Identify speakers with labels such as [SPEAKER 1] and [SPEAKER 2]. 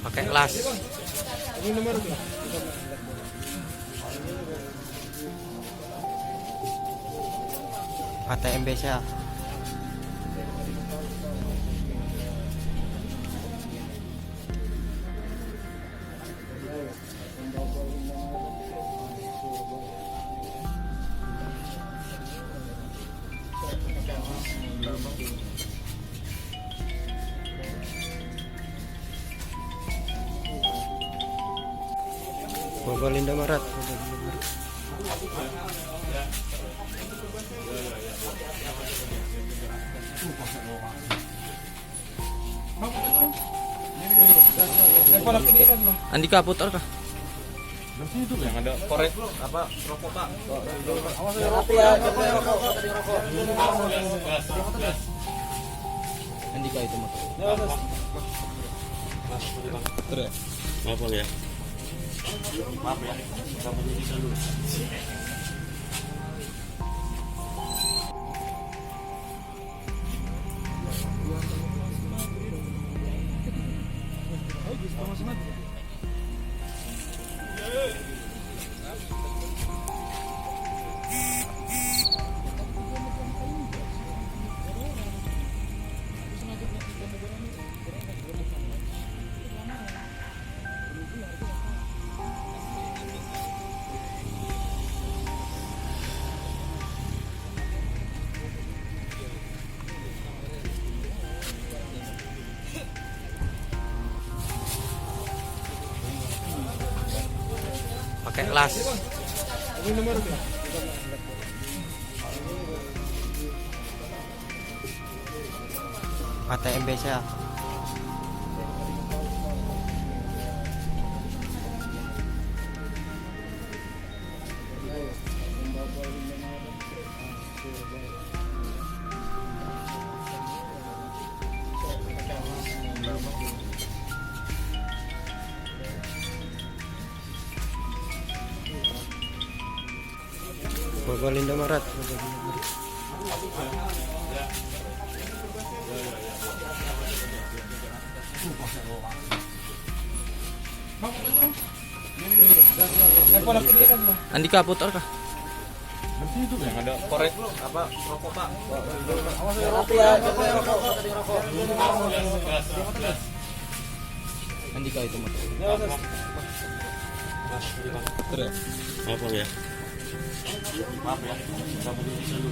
[SPEAKER 1] pakai las. ATM BCA. Bogor Indomaret. Andika putar kah?
[SPEAKER 2] Itu yang ada korek apa rokok Pak.
[SPEAKER 1] Andika itu motor.
[SPEAKER 2] Maaf ya. Maaf ya. Kamu jadi dulu.
[SPEAKER 1] Pakai las. ATM BCA. Bogor Indomaret. Andika putar kah?
[SPEAKER 2] Itu yang ada korek apa rokok Pak.
[SPEAKER 1] Andika itu motor.
[SPEAKER 2] Maaf ya. Maaf ya. Kamu jadi dulu.